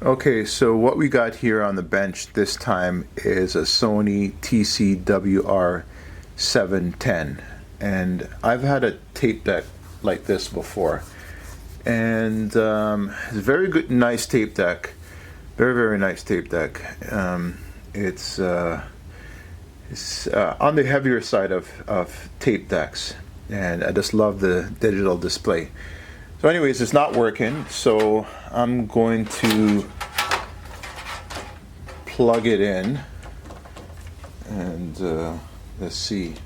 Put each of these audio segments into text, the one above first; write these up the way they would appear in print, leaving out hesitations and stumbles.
Okay, so what we got here on the bench this time is a Sony TC WR710, and I've had a tape deck like this before, and it's a very good, nice tape deck, very nice tape deck. It's on the heavier side of tape decks, and I just love the digital display. So anyways, it's not working, so I'm going to plug it in and let's see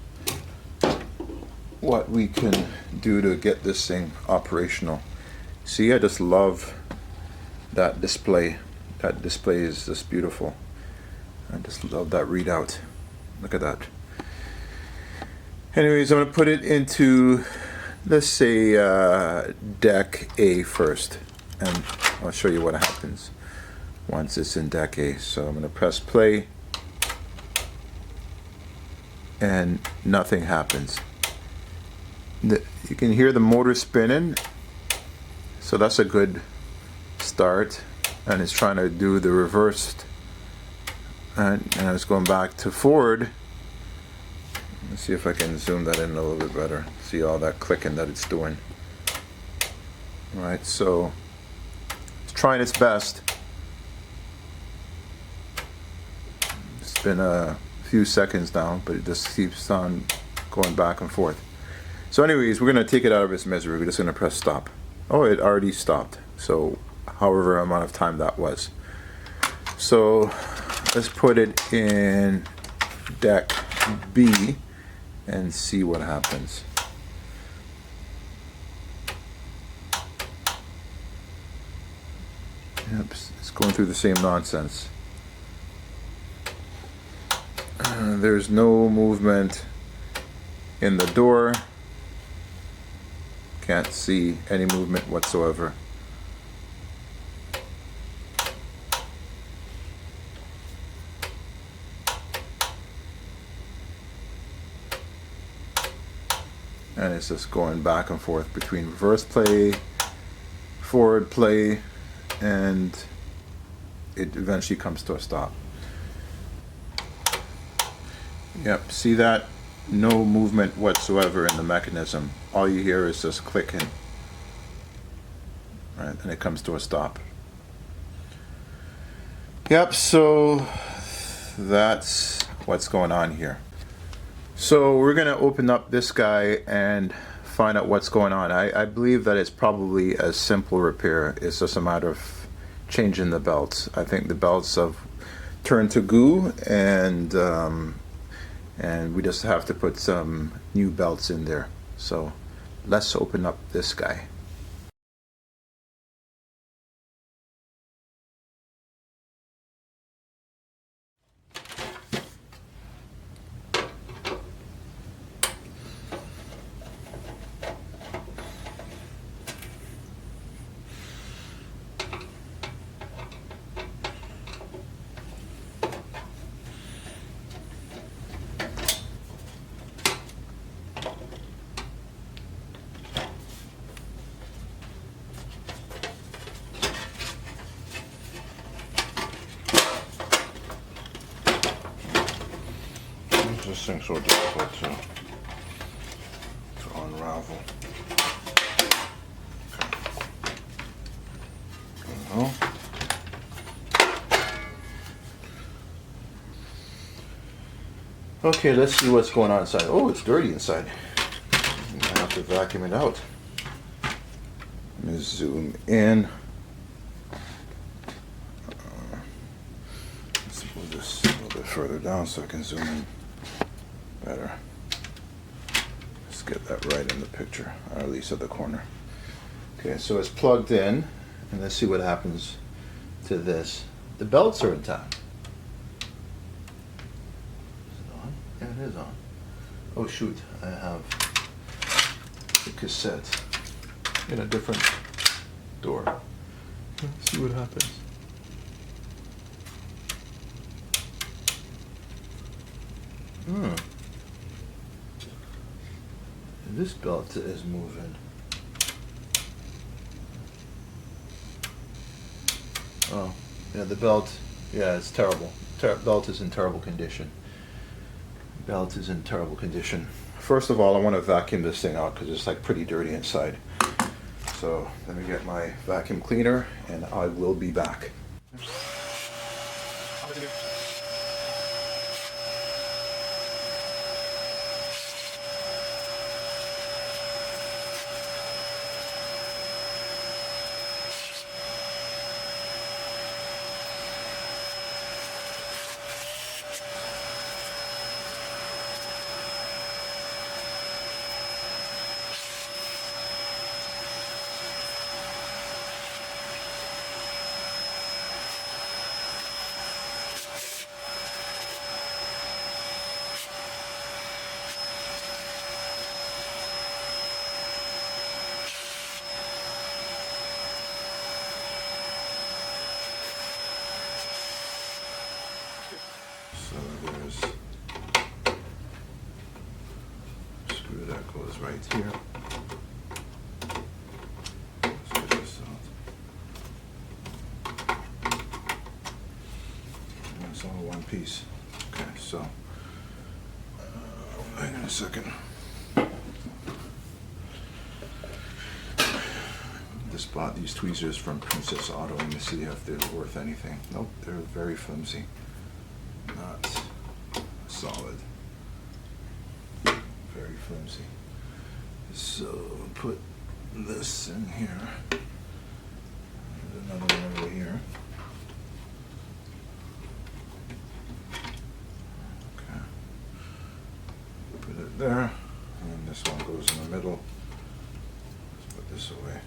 what we can do to get this thing operational. See, I just love that display. That display is just beautiful. I just love that readout. Look at that. Anyways, I'm going to put it into, let's say, deck A first, and I'll show you what happens once it's in deck A. So I'm going to press play, and nothing happens. You can hear the motor spinning, so that's a good start. And it's trying to do the reversed, and it's going back to forward. Let's see if I can zoom that in a little bit better. See all that clicking that it's doing. All right, so it's trying its best. It's been a few seconds now, but it just keeps on going back and forth. So anyways, we're going to take it out of its misery. We're just going to press stop. Oh, it already stopped. So however amount of time that was. So let's put it in deck B and see what happens. Yep, it's going through the same nonsense. There's no movement in the door. Can't see any movement whatsoever. And it's just going back and forth between reverse play, forward play, and it eventually comes to a stop. Yep, see that? No movement whatsoever in the mechanism. All you hear is just clicking. Right, and it comes to a stop. Yep, so that's what's going on here. So we're going to open up this guy and find out what's going on. I believe that it's probably a simple repair. It's just a matter of changing the belts. I think the belts have turned to goo, and we just have to put some new belts in there. So let's open up this guy. This thing's so difficult to unravel. Okay, let's see what's going on inside. Oh, it's dirty inside. I have to vacuum it out. Let me zoom in. Let's move this a little bit further down so I can zoom in better. Let's get that right in the picture, or at least at the corner. Okay, so it's plugged in, and let's see what happens to this. The belts are intact. Is it on? Yeah, it is on. Oh shoot, I have the cassette in a different door. Let's see what happens. This belt is moving. Oh, yeah, the belt, yeah, it's terrible. Belt is in terrible condition. Belt is in terrible condition. First of all, I want to vacuum this thing out because it's like pretty dirty inside. So let me get my vacuum cleaner and I will be back. So there's a screw that goes right here. Let's get this out. And it's all one piece. Okay, so hang on a second. Just bought these tweezers from Princess Auto. Let me see if they're worth anything. Nope, they're very flimsy. Not solid. Very flimsy. So put this in here. And another one over here. Okay. Put it there. And this one goes in the middle. Let's put this away.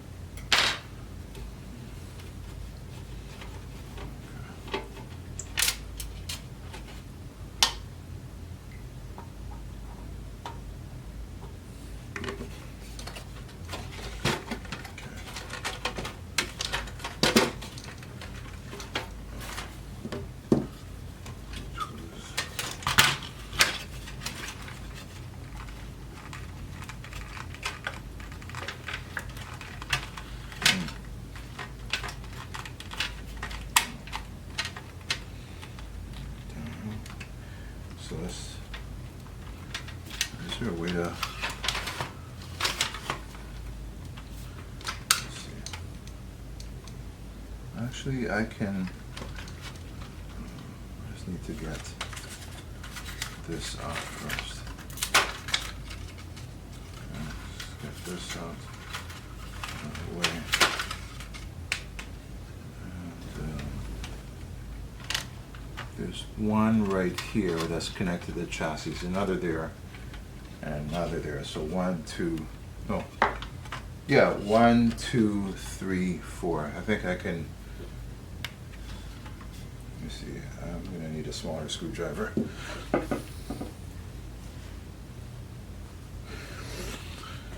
So is there a way to, let's see. Actually, I can, I just need to get this out first. Okay, let's get this out of the way. There's one right here that's connected to the chassis, another there, and another there. So 1, 2, no. Yeah, 1, 2, 3, 4. I think I can, let me see, I'm gonna need a smaller screwdriver.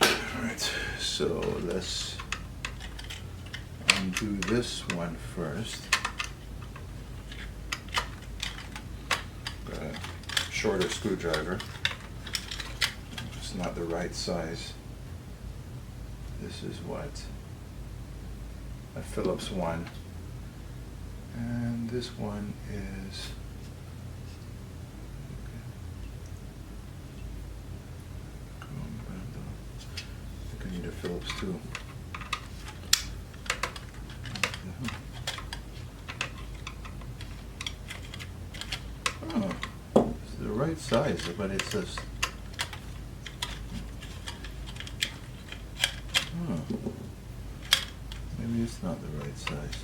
Alright, so let's undo this one first. Shorter screwdriver. It's not the right size. This is what? A Phillips one. And this one is, I think I need a Phillips too. Oh. The right size, but it's just, maybe it's not the right size.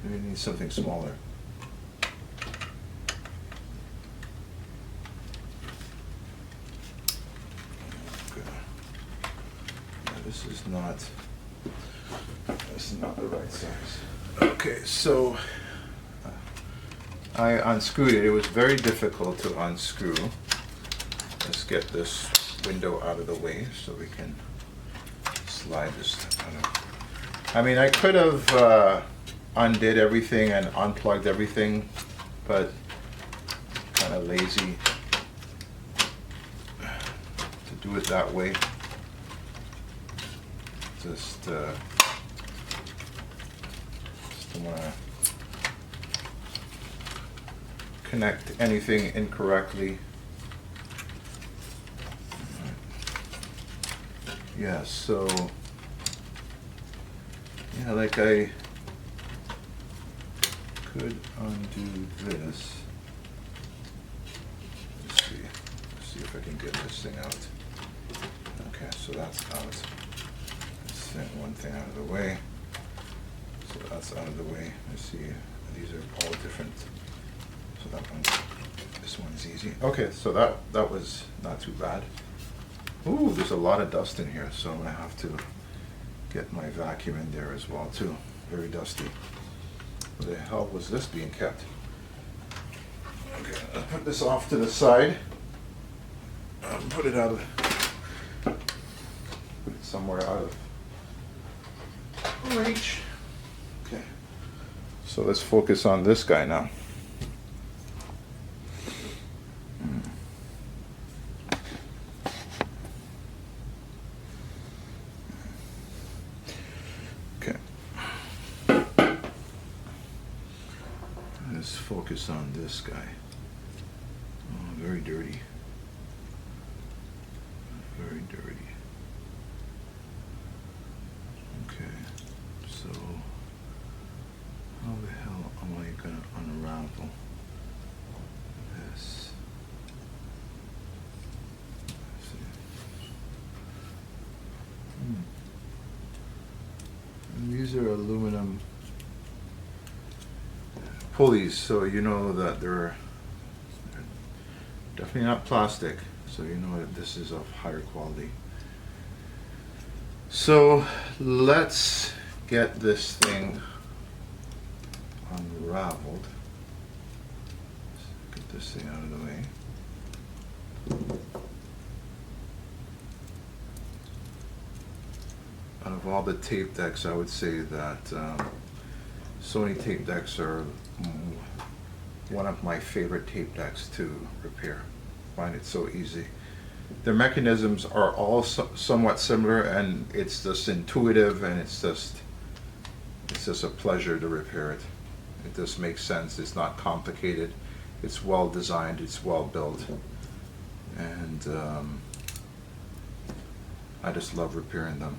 Maybe it needs something smaller. Okay. Yeah, this is not the right size. Okay, so I unscrewed it. It was very difficult to unscrew. Let's get this window out of the way so we can slide this out. I mean, I could have undid everything and unplugged everything, but kind of lazy to do it that way. don't want to connect anything incorrectly. Yeah, so yeah, like I could undo this. Let's see if I can get this thing out. Okay, so that's out. Let's send one thing out of the way. So that's out of the way. Let's see, these are all different. So that one, this one's easy. Okay, so that was not too bad. Ooh, there's a lot of dust in here, so I'm gonna have to get my vacuum in there as well too. Very dusty. Where the hell was this being kept? Okay, I'll put this off to the side. Put it out of, put it somewhere out of reach. Okay. So let's focus on this guy now. Okay. Let's focus on this guy. Oh, very dirty. Very dirty. Okay, so how the hell am I gonna unravel this? Let's see. And these are aluminum pulleys, so you know that they're definitely not plastic. So you know that this is of higher quality. So let's get this thing unraveled. Let's get this thing out of the way. Out of all the tape decks, I would say that Sony tape decks are one of my favorite tape decks to repair. Find it so easy. Their mechanisms are all somewhat similar, and it's just intuitive, and it's just a pleasure to repair it. It just makes sense. It's not complicated. It's well designed. It's well built, and I just love repairing them.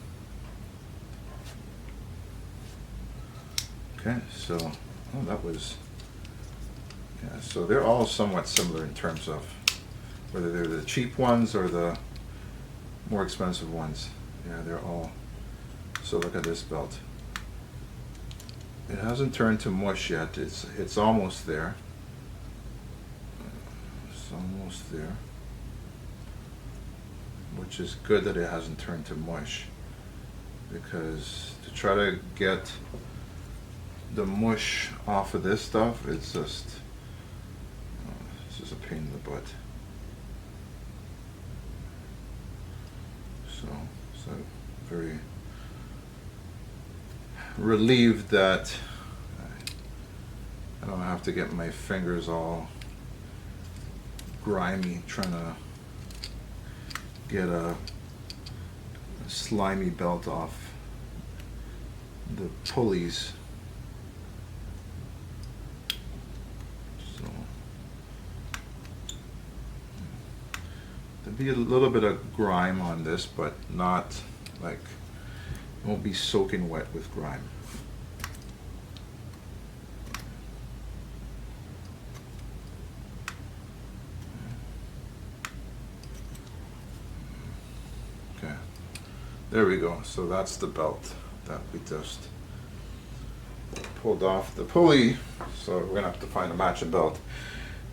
Okay, so that was, yeah. So they're all somewhat similar in terms of whether they're the cheap ones or the more expensive ones. Yeah, they're all. So look at this belt. It hasn't turned to mush yet. It's almost there. It's almost there. Which is good that it hasn't turned to mush, because to try to get the mush off of this stuff, it's just a pain in the butt. So very relieved that I don't have to get my fingers all grimy trying to get a slimy belt off the pulleys. So there'll be a little bit of grime on this, but not like, it won't be soaking wet with grime. Okay, there we go. So that's the belt that we just pulled off the pulley. So we're gonna have to find a matching belt.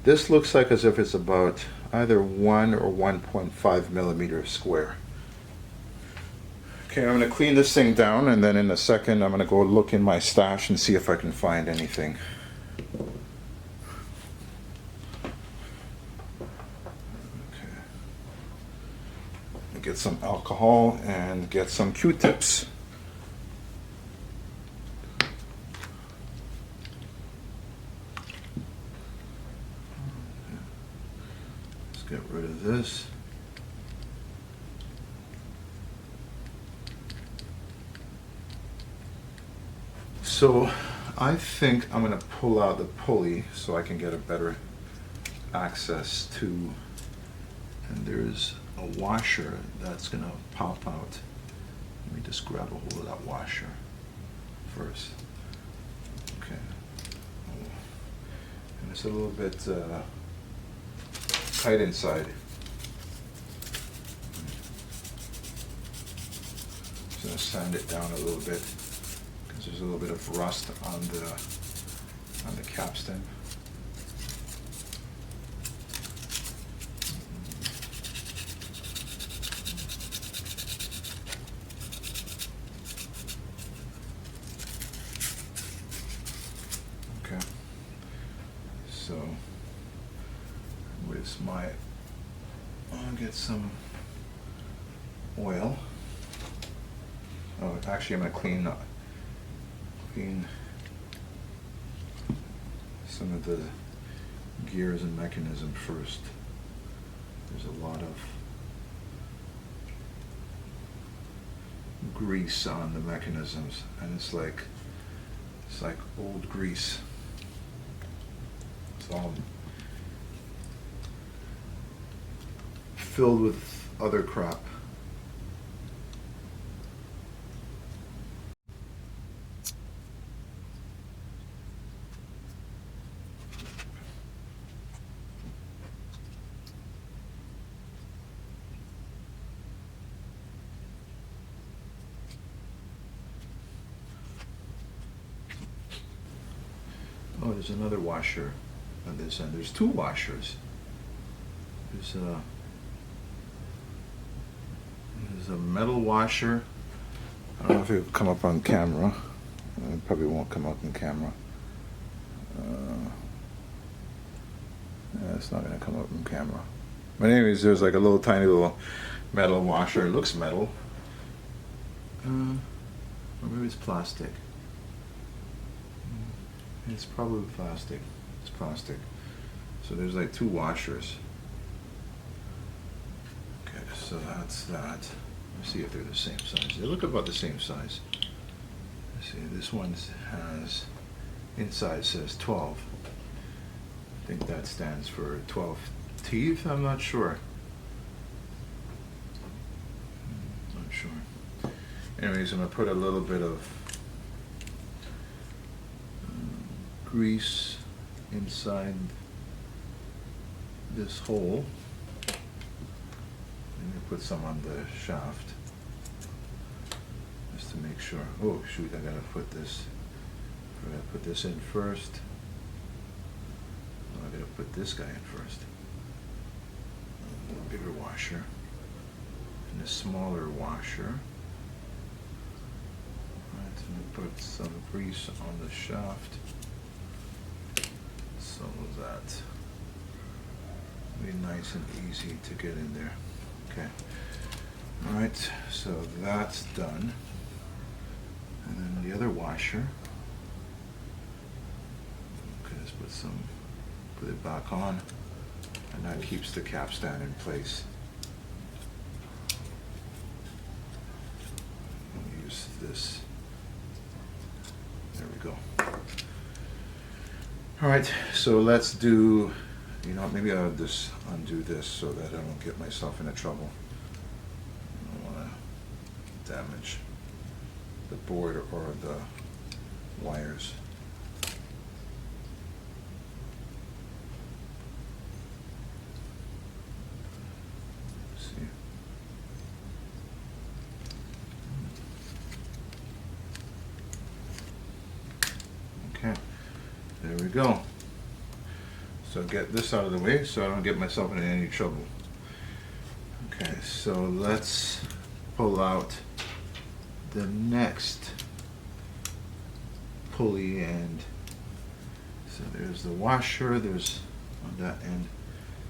This looks like as if it's about either 1 or 1.5 millimeters square. Okay, I'm going to clean this thing down, and then in a second I'm going to go look in my stash and see if I can find anything. Okay. Get some alcohol and get some Q-tips. Let's get rid of this. So I think I'm going to pull out the pulley so I can get a better access to, and there's a washer that's going to pop out. Let me just grab a hold of that washer first. Okay. And it's a little bit tight inside. Just going to sand it down a little bit because there's a little bit of rust on the capstan. Okay. So with my, I'll get some oil. Oh, actually, I'm going to clean some of the gears and mechanism first. There's a lot of grease on the mechanisms, and it's like old grease. It's all filled with other crap. Oh, there's another washer on this end. There's two washers. There's a metal washer. I don't know if it'll come up on camera. It probably won't come up on camera. Yeah, it's not going to come up on camera. But anyways, there's like a little tiny little metal washer. It looks metal. Or maybe it's plastic. It's probably plastic. It's plastic. So there's like two washers. Okay, so that's that. Let's see if they're the same size. They look about the same size. Let's see, this one has, inside says 12. I think that stands for 12 teeth, I'm not sure. Not sure. Anyways, I'm going to put a little bit of grease inside this hole. Let me put some on the shaft just to make sure. Oh shoot, I gotta put this in first. Oh, I gotta put this guy in first. A bigger washer and a smaller washer. Alright, so I'm gonna put some grease on the shaft. So that be nice and easy to get in there. Okay. All right. So that's done. And then the other washer. Okay, let's put it back on, and that keeps the capstan in place. I'll use this. There we go. All right, so let's do, you know, maybe I'll just undo this so that I don't get myself into trouble. I don't want to damage the board or the wires. Let's see. Okay. There we go. So get this out of the way so I don't get myself into any trouble. Okay, so let's pull out the next pulley, and so there's the washer, there's on that end.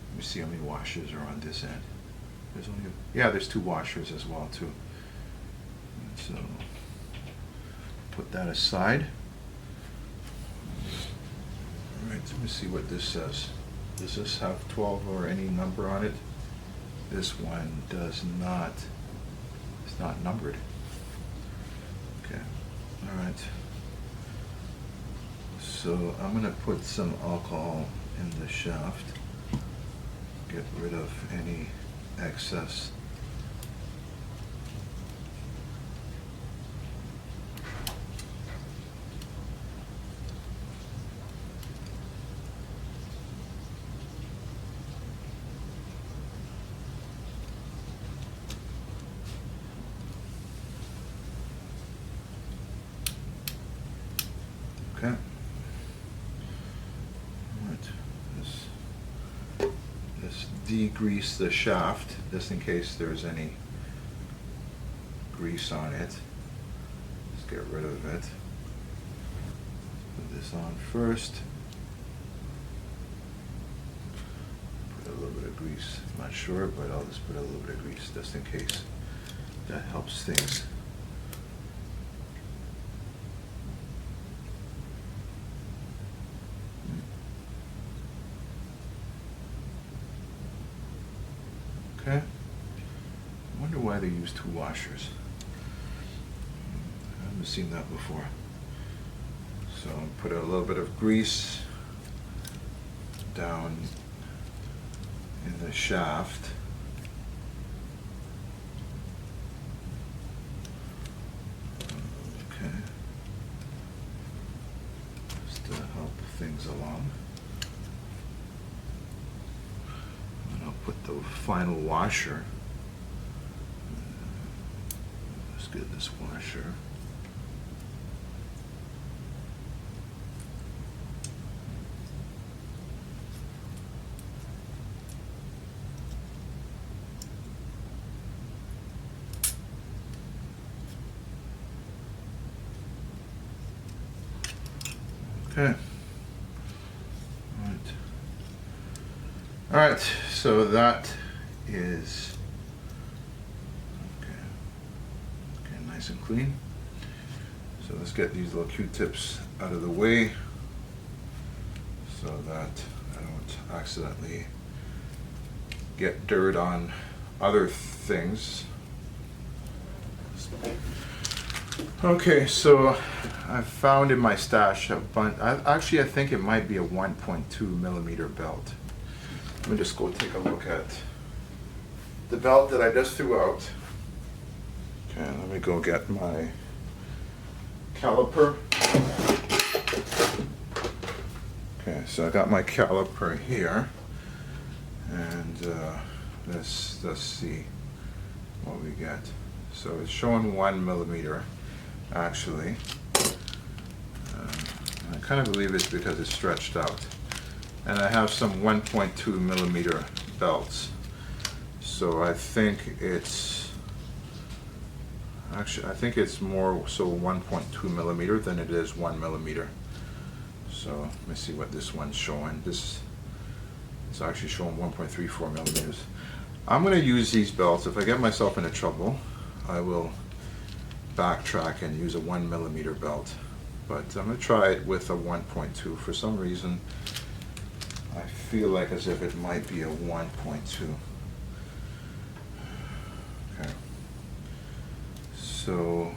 Let me see how many washers are on this end. There's only, yeah, there's two washers as well too. So put that aside. Alright, let me see what this says. Does this have 12 or any number on it? This one does not. It's not numbered. Okay. Alright. So I'm going to put some alcohol in the shaft, get rid of any excess. Okay. Let's degrease the shaft just in case there's any grease on it. Let's get rid of it. Put this on first. Put a little bit of grease. I'm not sure, but I'll just put a little bit of grease just in case. That helps things. Okay. I wonder why they use two washers. I haven't seen that before. So put a little bit of grease down in the shaft. Okay. Just to help things along. Put the final washer. Let's get this washer. Okay. All right, so that is okay, nice and clean. So let's get these little Q-tips out of the way so that I don't accidentally get dirt on other things. Okay, so I found in my stash a bunch. Actually, I think it might be a 1.2 millimeter belt. Let me just go take a look at the belt that I just threw out. Okay, let me go get my caliper. Okay, so I got my caliper here, and let's see what we get. So it's showing 1 millimeter, actually. I kind of believe it's because it's stretched out. And I have some 1.2 millimeter belts. So I think it's, actually I think it's more so 1.2 millimeter than it is 1 millimeter. So let me see what this one's showing. This is actually showing 1.34 millimeters. I'm going to use these belts. If I get myself into trouble, I will backtrack and use a 1 millimeter belt. But I'm going to try it with a 1.2. For some reason, I feel like as if it might be a 1.2. Okay. So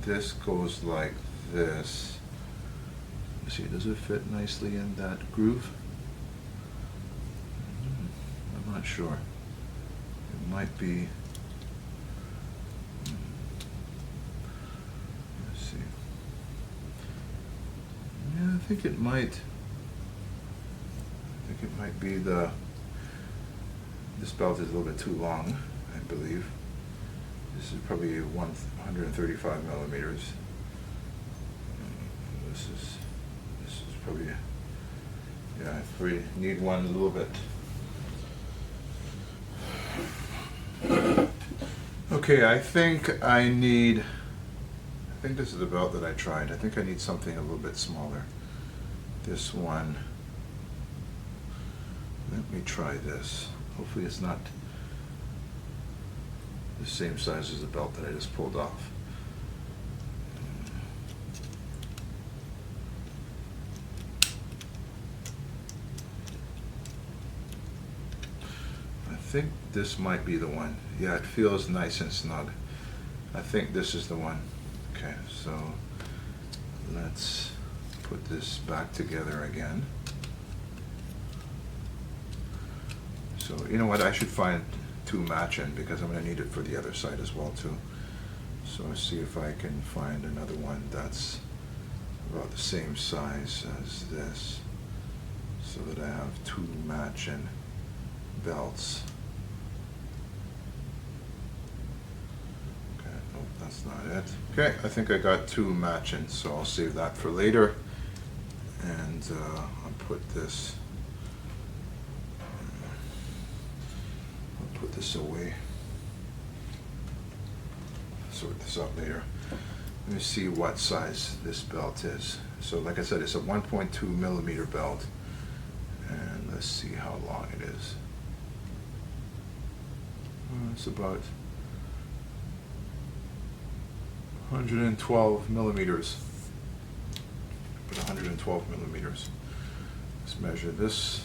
this goes like this. Let's see, does it fit nicely in that groove? I'm not sure. It might be. Let's see. Yeah, I think it might. I think it might be this belt is a little bit too long, I believe. This is probably 135 millimeters. This is probably, yeah, I probably need one a little bit. Okay, I think this is the belt that I tried. I think I need something a little bit smaller. This one. Let me try this. Hopefully it's not the same size as the belt that I just pulled off. I think this might be the one. Yeah, it feels nice and snug. I think this is the one. Okay, so let's put this back together again. So you know what, I should find two matching because I'm going to need it for the other side as well too. So let's see if I can find another one that's about the same size as this, so that I have two matching belts. Okay, nope, that's not it. Okay, I think I got two matching, so I'll save that for later. And I'll put this away. Sort this out later. Let me see what size this belt is. So like I said, it's a 1.2 millimeter belt, and let's see how long it is. It's about 112 millimeters. Put 112 millimeters. Let's measure this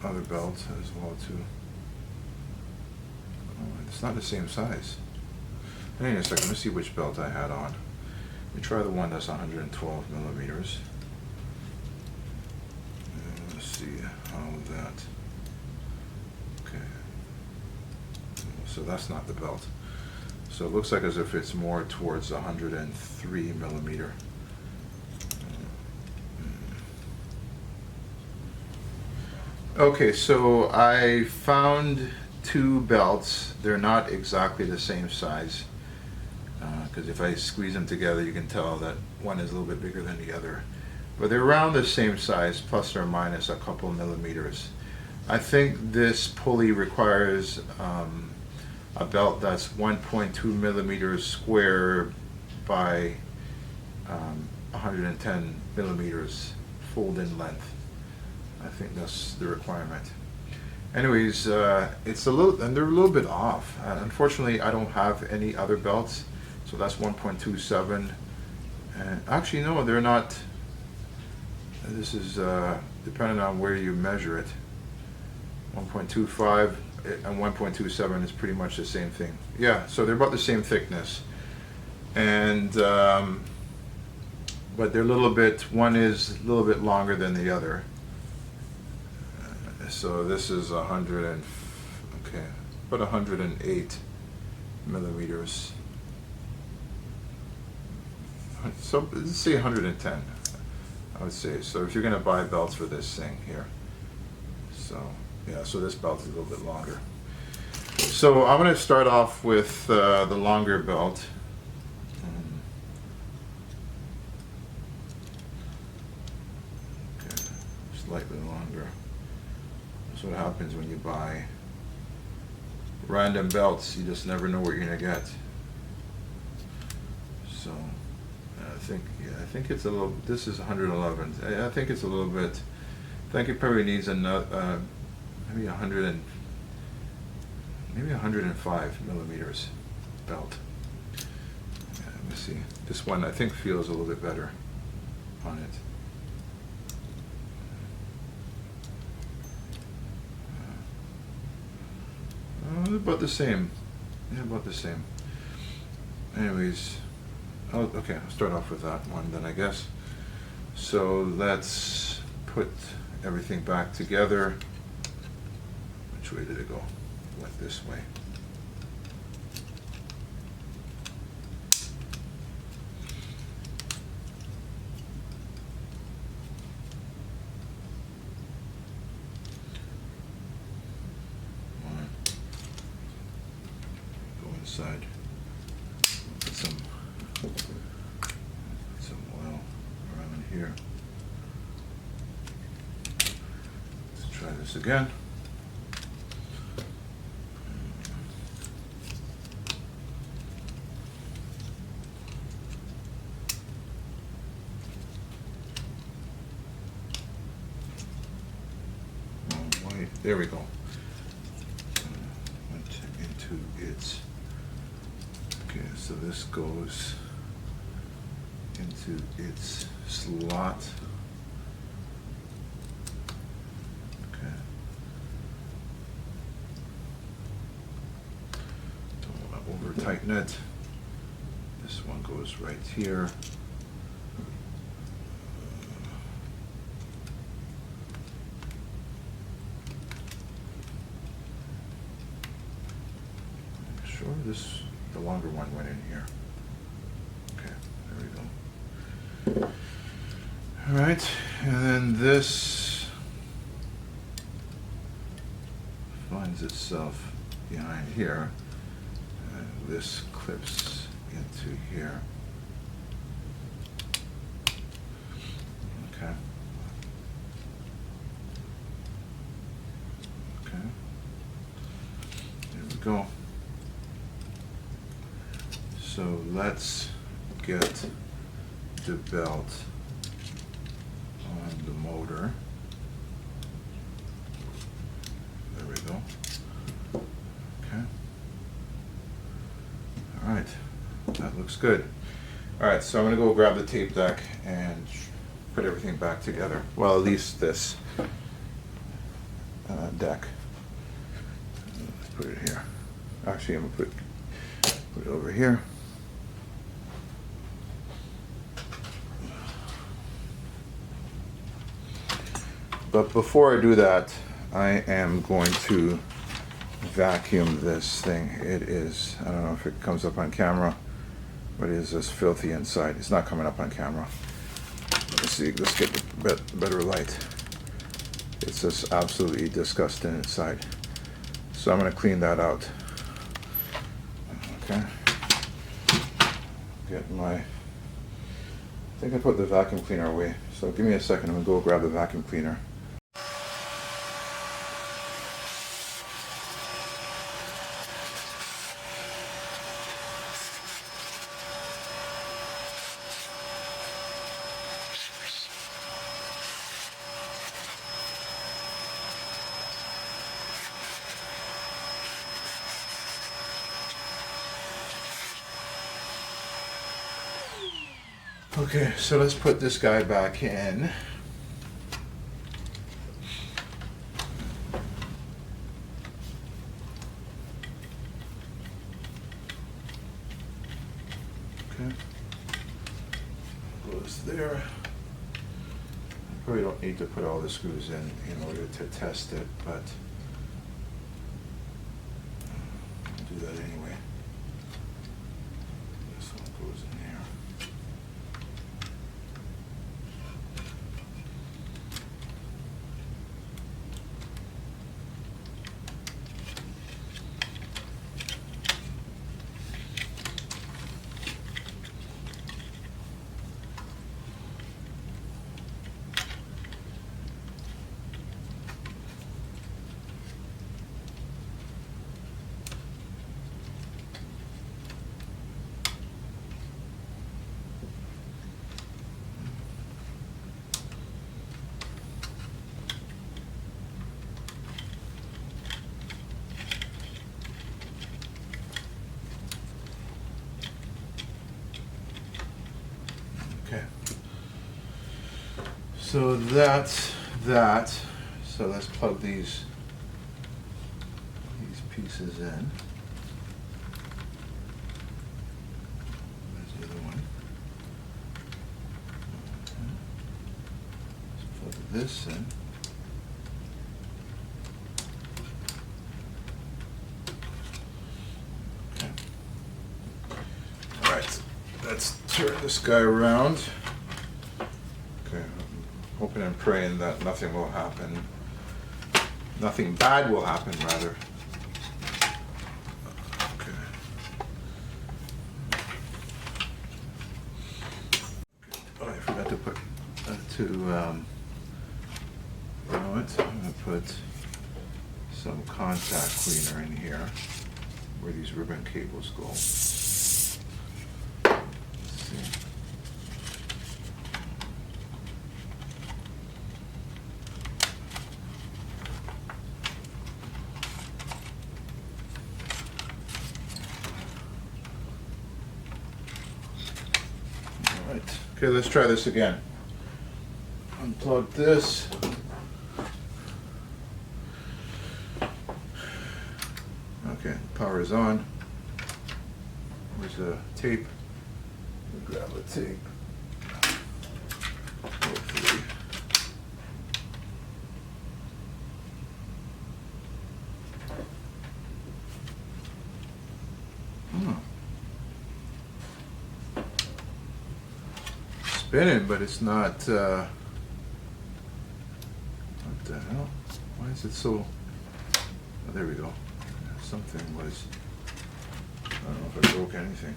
other belt as well too. Oh, it's not the same size. Hang on a second, let's see which belt I had on. Let me try the one that's 112 millimeters. And let's see how that. Okay. So that's not the belt. So it looks like as if it's more towards 103 millimeter. Okay, so I found two belts. They're not exactly the same size, because if I squeeze them together you can tell that one is a little bit bigger than the other, but they're around the same size, plus or minus a couple millimeters. I think this pulley requires a belt that's 1.2 millimeters square by 110 millimeters fold in length. I think that's the requirement. Anyways, it's a little, and they're a little bit off. Unfortunately, I don't have any other belts, so that's 1.27. And actually, no, they're not. This is depending on where you measure it. 1.25 and 1.27 is pretty much the same thing. Yeah, so they're about the same thickness, and but they're a little bit. One is a little bit longer than the other. So this is 100 and okay, about 108 millimeters. So let's say 110. I would say. So if you're going to buy belts for this thing here, so yeah, so this belt is a little bit longer. So I'm going to start off with the longer belt. Okay, slightly longer. That's what happens when you buy random belts. You just never know what you're gonna get. So I think it's a little. This is 111. I think it's a little bit. I think it probably needs another maybe 100 and maybe 105 millimeters belt. Yeah, let me see. This one I think feels a little bit better on it. About the same. Yeah, about the same. Anyways, okay, I'll start off with that one then, I guess. So let's put everything back together. Which way did it go? It went this way. Side. Put some oil around here. Let's try this again. White. There we go. Went into its. Okay, so this goes into its slot. Okay. Don't want to over tighten it. This one goes right here. the longer one went in here. Okay, there we go. All right, and then this finds itself behind here. This clips into here. Okay. Okay. There we go. So let's get the belt on the motor. There we go. Okay. All right, that looks good. All right, so I'm gonna go grab the tape deck and put everything back together. Well, at least this deck. Let's put it here. Actually, I'm gonna put it over here. But before I do that, I am going to vacuum this thing. It is, I don't know if it comes up on camera, but it is just filthy inside. It's not coming up on camera. Let's see, let's get the better light. It's just absolutely disgusting inside. So I'm going to clean that out. Okay. Get my, I think I put the vacuum cleaner away. So give me a second, I'm going to go grab the vacuum cleaner. Okay, so let's put this guy back in. Okay, goes there. I probably don't need to put all the screws in order to test it, but I'll do that anyway. This one goes in here. Okay, so that's that. So let's plug these pieces in. There's the other one. Okay. Let's plug this in. Okay. All right, let's turn this guy around. Okay, I'm hoping and praying that nothing will happen. Nothing bad will happen, rather. Okay. Oh, I forgot to put you know what? I'm gonna put some contact cleaner in here where these ribbon cables go. Let's see. All right. Okay, let's try this again. Unplug this. Okay, power is on. Where's the tape? We'll grab the tape. Hopefully. spinning, but it's not, what the hell? Why is it so, oh, there we go. Something was, I don't know if I broke anything.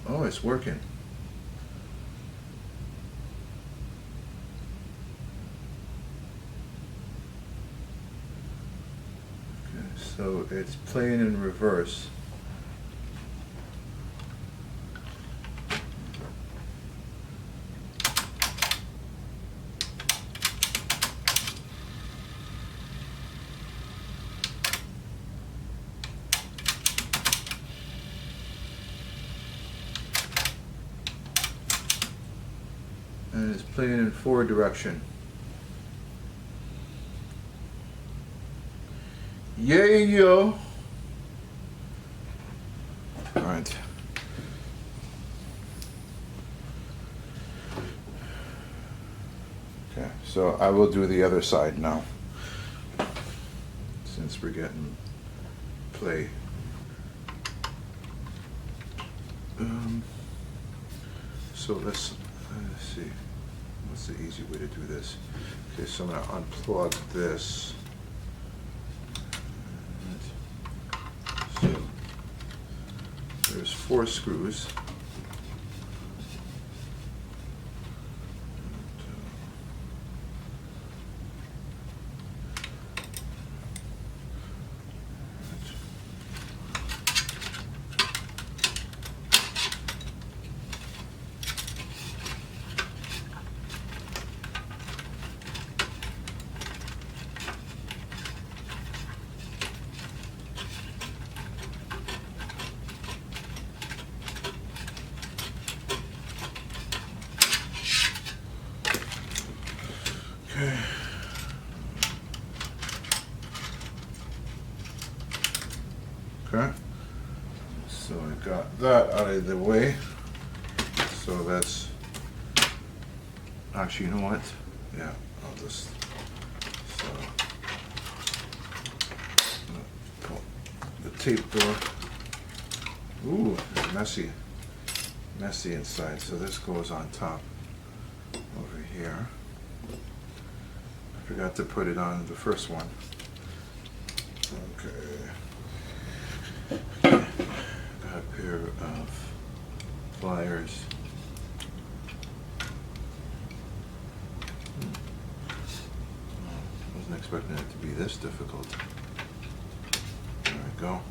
Oh, it's working. Okay, so it's playing in reverse. And it's playing in forward direction. Yeah, yo. All right. Okay, so I will do the other side now, since we're getting play. So let's see. What's the easy way to do this? Okay, so I'm going to unplug this. So there's 4 screws. Okay. Okay. So I got that out of the way. So that's actually, you know what? Yeah, I'll just pull the tape door. Ooh, it's messy inside. So this goes on top over here. I forgot to put it on the first one. Okay. Got a pair of pliers. Wasn't expecting it to be this difficult. There we go.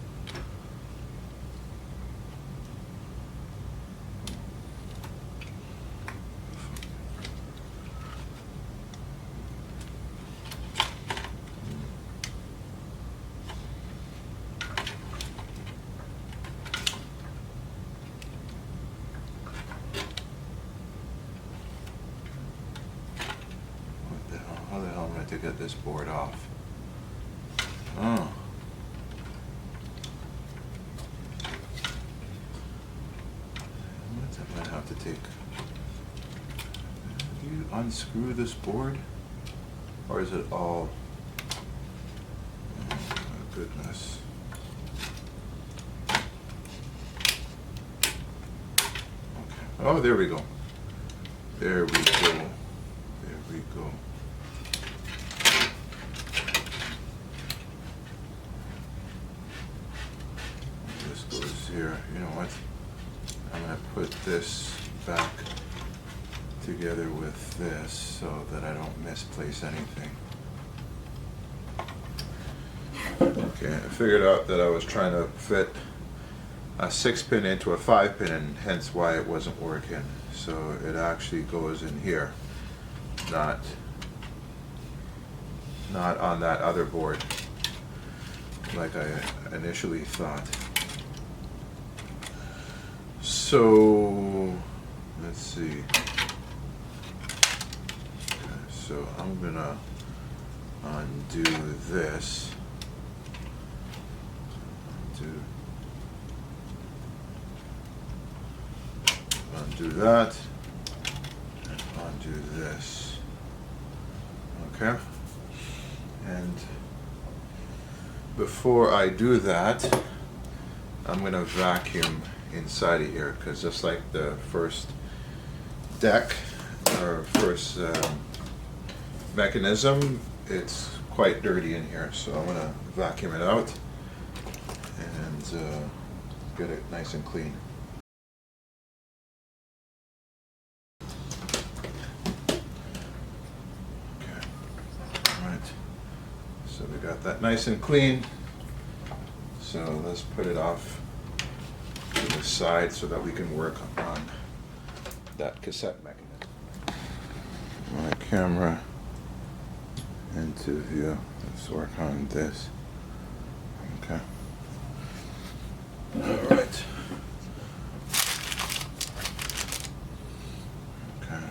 How the hell am I to get this board off? Oh. What I might have to take. Do you unscrew this board? Or is it all? Oh my goodness. Okay. Oh, there we go. There we go. There we go. Here, you know what? I'm going to put this back together with this so that I don't misplace anything. Okay, I figured out that I was trying to fit a 6-pin into a 5-pin, and hence why it wasn't working. So it actually goes in here, not on that other board like I initially thought. So let's see. Okay, so I'm gonna undo this. Undo that. And undo this. Okay, and before I do that, I'm going to vacuum inside of here, because just like the first deck or first mechanism, it's quite dirty in here, so I'm going to vacuum it out and get it nice and clean. Okay, alright, so we got that nice and clean, so let's put it off to the side so that we can work on that cassette mechanism. My camera into view. Let's work on this. Okay. All right. Okay.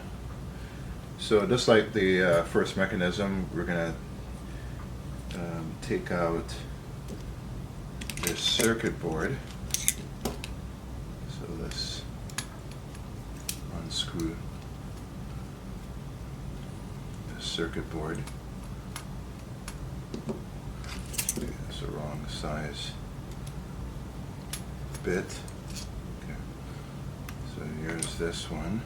So just like the first mechanism, we're gonna take out this circuit board. So let's unscrew the circuit board. It's the wrong size bit. Okay. So here's this one.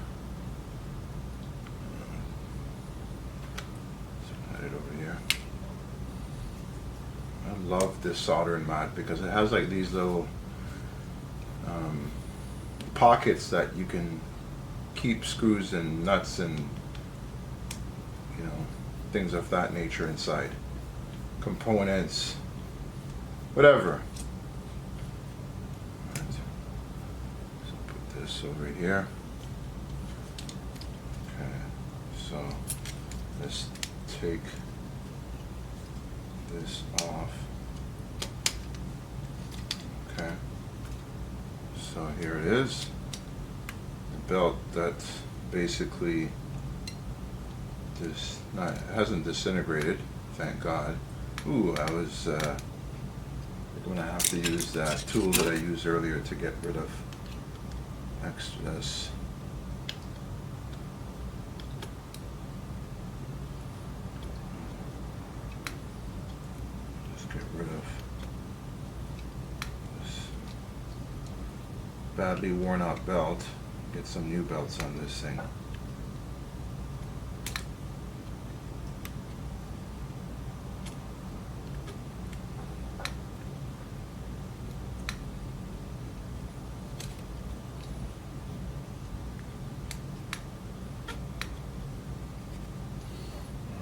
Slide it over here. I love this soldering mat because it has like these little pockets that you can keep screws and nuts and, you know, things of that nature inside. Components, whatever. Right. So put this over here. Okay, so let's take this off. Okay, so here it is, the belt that basically hasn't disintegrated, thank God. Ooh, I was going to have to use that tool that I used earlier to get rid of extras. Just get rid of this badly worn out belt. Get some new belts on this thing.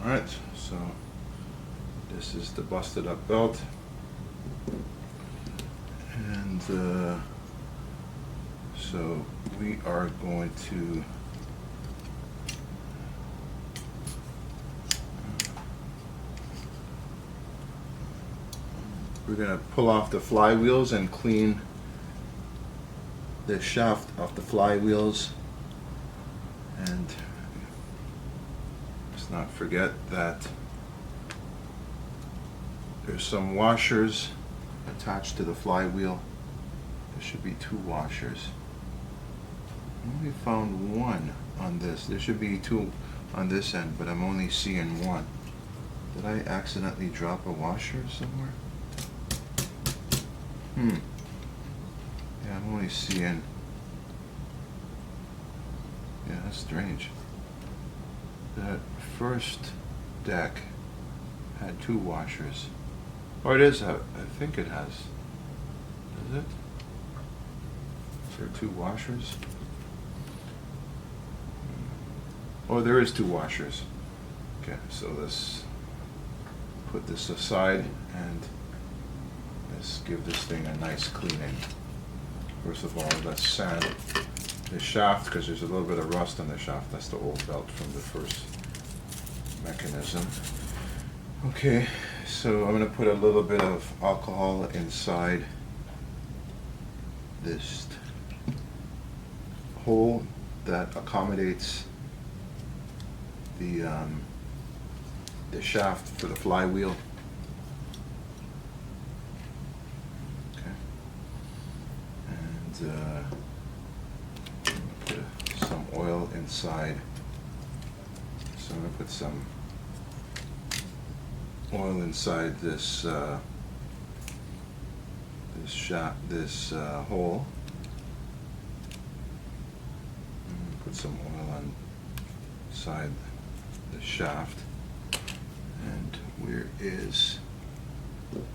Alright, so this is the busted up belt, and so we are going to pull off the flywheels and clean the shaft off the flywheels, and let's not forget that there's some washers attached to the flywheel. There should be 2 washers. I only found 1 on this. There should be 2 on this end, but I'm only seeing 1. Did I accidentally drop a washer somewhere? Yeah, I'm only seeing... Yeah, that's strange. That first deck had 2 washers. Or it is, I think it has. Is it? Is there 2 washers? Oh, there is 2 washers. Okay, so let's put this aside and let's give this thing a nice cleaning. First of all, let's sand the shaft because there's a little bit of rust on the shaft. That's the old belt from the first mechanism. Okay, so I'm going to put a little bit of alcohol inside this hole that accommodates the shaft for the flywheel. Okay, and put some oil inside. So I'm going to put some oil inside this this hole. Put some oil on inside the shaft. And where is, let's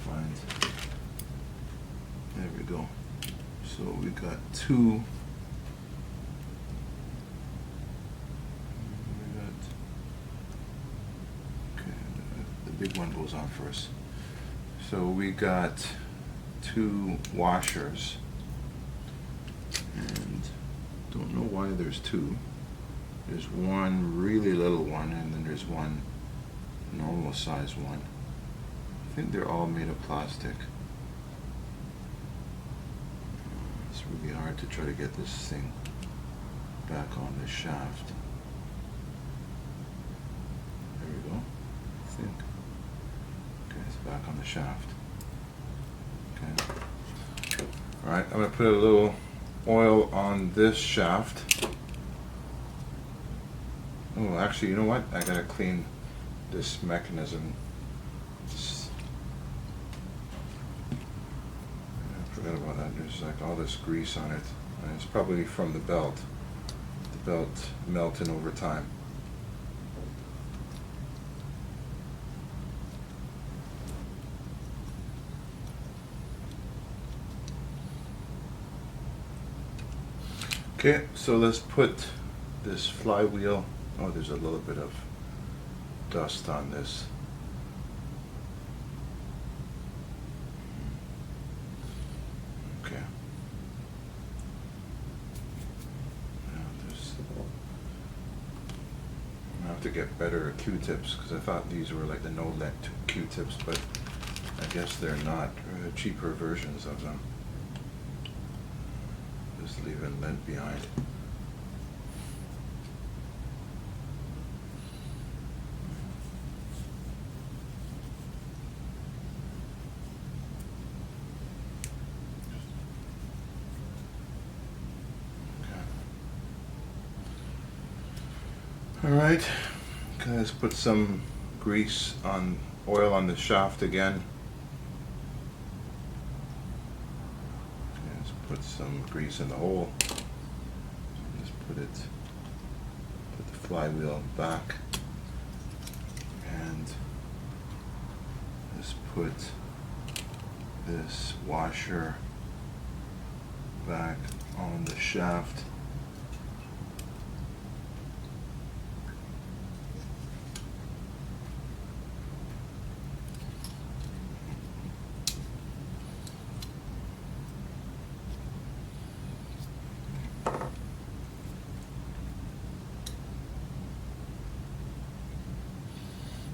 find, there we go. So we got two, okay, the big one goes on first. So we got two washers, and don't know why there's two. There's one really little one, and then there's one normal size one. I think they're all made of plastic. It's really hard to try to get this thing back on the shaft. There we go, I think. Okay, it's back on the shaft. Okay. Alright, I'm going to put a little oil on this shaft. Oh, actually, you know what? I gotta clean this mechanism. I forgot about that. There's like all this grease on it. And it's probably from the belt. The belt melting over time. Okay, so let's put this flywheel. Oh, there's a little bit of dust on this. Okay. Now I'm gonna have to get better Q-tips, because I thought these were like the no-lint Q-tips, but I guess they're not. Cheaper versions of them. Just leaving lint behind. Alright, okay, let's put some oil on the shaft again. Okay, let's put some grease in the hole. Just put the flywheel back. And let's put this washer back on the shaft.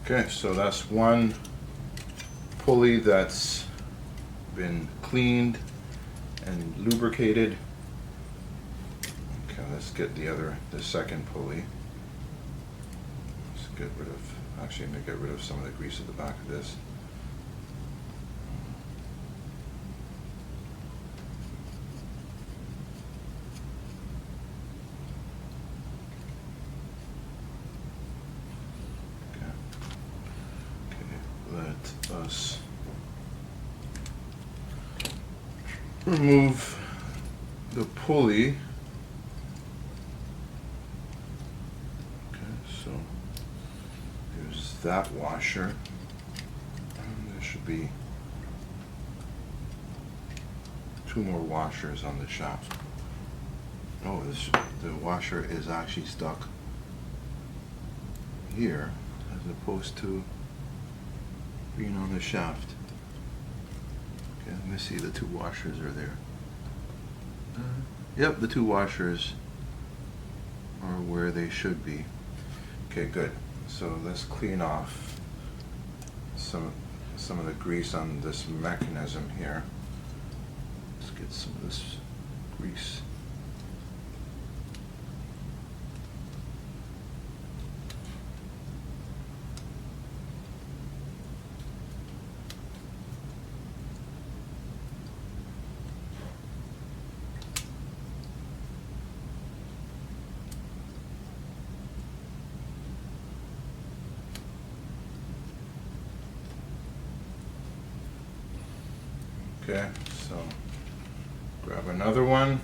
Okay, so that's one pulley that's been cleaned and lubricated. Okay, let's get the second pulley. Let's get rid of, actually I'm going to get rid of some of the grease at the back of this. Let us remove the pulley. Okay, so here's that washer. And there should be two more washers on the shaft. Oh, the washer is actually stuck here as opposed to being on the shaft. Okay, let me see, the two washers are there. Yep, the two washers are where they should be. Okay, good. So let's clean off some of the grease on this mechanism here. Let's get some of this grease. Okay, so grab another one.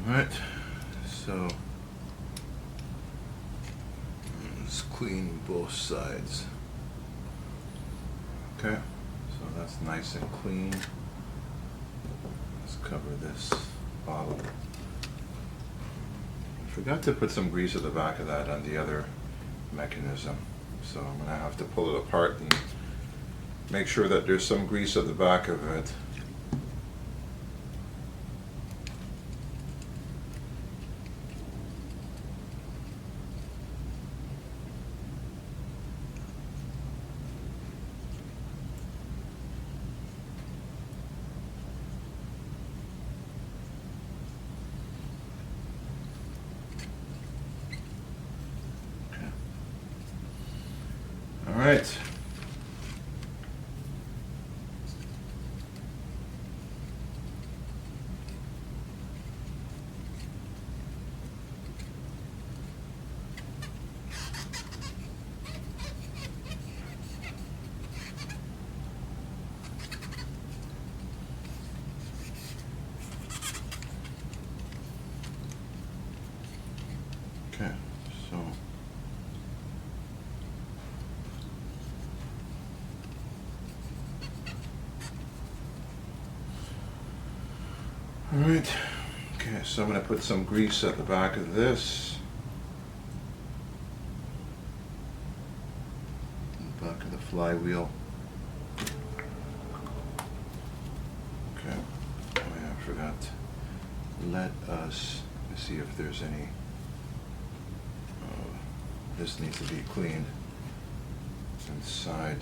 Alright, so let's clean both sides. Okay, so that's nice and clean. Let's cover this bottle. I forgot to put some grease at the back of that on the other mechanism, so I'm going to have to pull it apart and make sure that there's some grease at the back of it. All right. Okay, so all right. Okay, so I'm going to put some grease at the back of this. The back of the flywheel. Okay. Oh yeah, I forgot. Let us see if there's any. This needs to be cleaned inside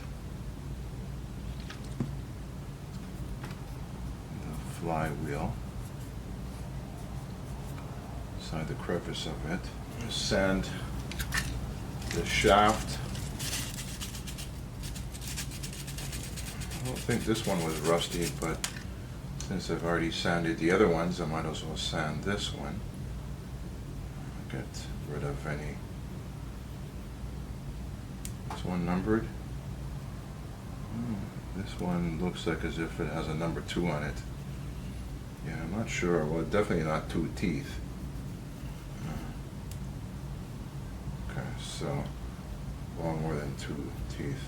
the flywheel. Inside the crevice of it. Sand the shaft. I don't think this one was rusty, but since I've already sanded the other ones, I might as well sand this one. Get rid of any. This one numbered. This one looks like as if it has a number 2 on it. Yeah, I'm not sure. Well, definitely not 2 teeth. Okay, so well, more than 2 teeth.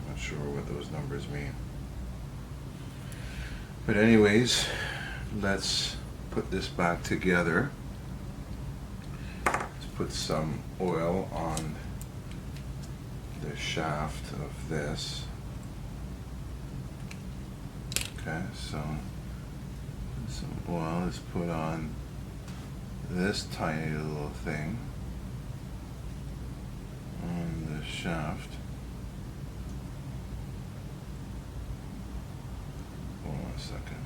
Not sure what those numbers mean. But anyways, let's put this back together. Let's put some oil on the shaft of this. Okay, so some oil is put on this tiny little thing on the shaft. Hold on a second.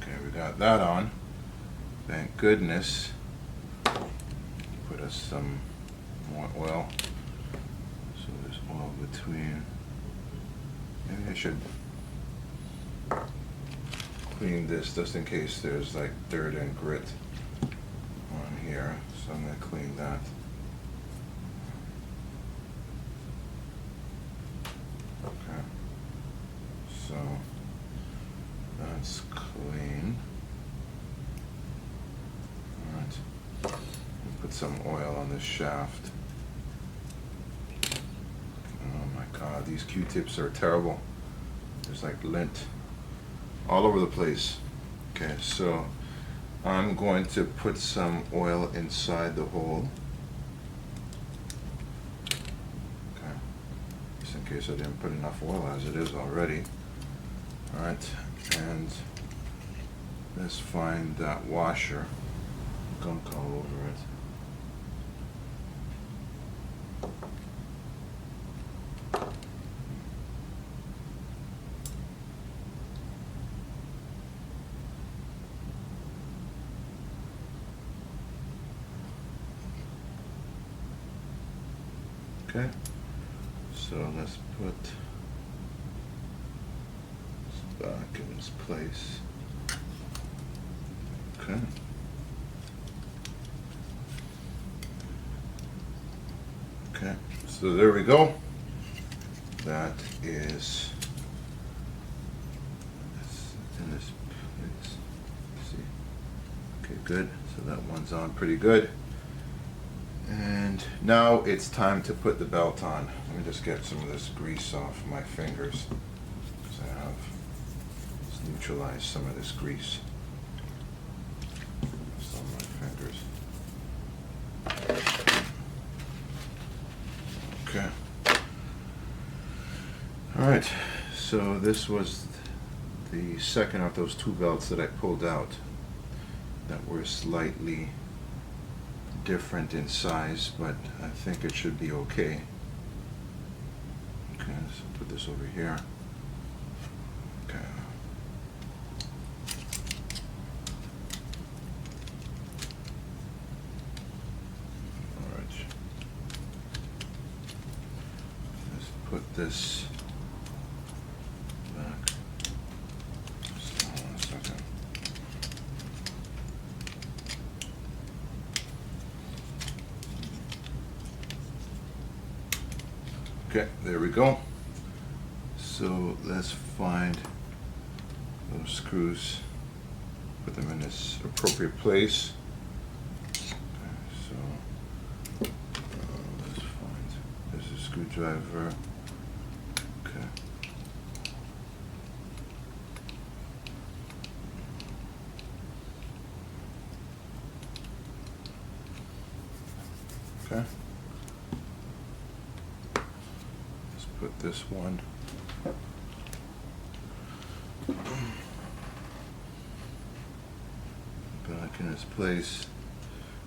Okay, we got that on. Thank goodness. Put us some more oil. So there's oil between. Maybe I should clean this just in case there's like dirt and grit on here. So I'm going to clean that. Okay. So that's clean. Alright. Put some oil on this shaft. Oh my god, these Q-tips are terrible. There's like lint all over the place. Okay, so I'm going to put some oil inside the hole. Okay, just in case I didn't put enough oil as it is already. Alright, and let's find that washer. Gunk all over it. Okay, so let's put this back in its place. Okay. Okay, so there we go. That is in this place. Let's see. Okay, good. So that one's on pretty good. And now it's time to put the belt on. Let me just get some of this grease off my fingers, because I have just neutralized some of this grease. Just on my fingers. Okay. Alright, so this was the second of those two belts that I pulled out that were slightly different in size, but I think it should be okay. Okay, so put this over here. Okay. Alright. Let's put this back. Just hold on a second. Okay, there we go. So let's find those screws, put them in this appropriate place. Okay, so let's find, there's a screwdriver. Okay. Okay. Put this one back in its place.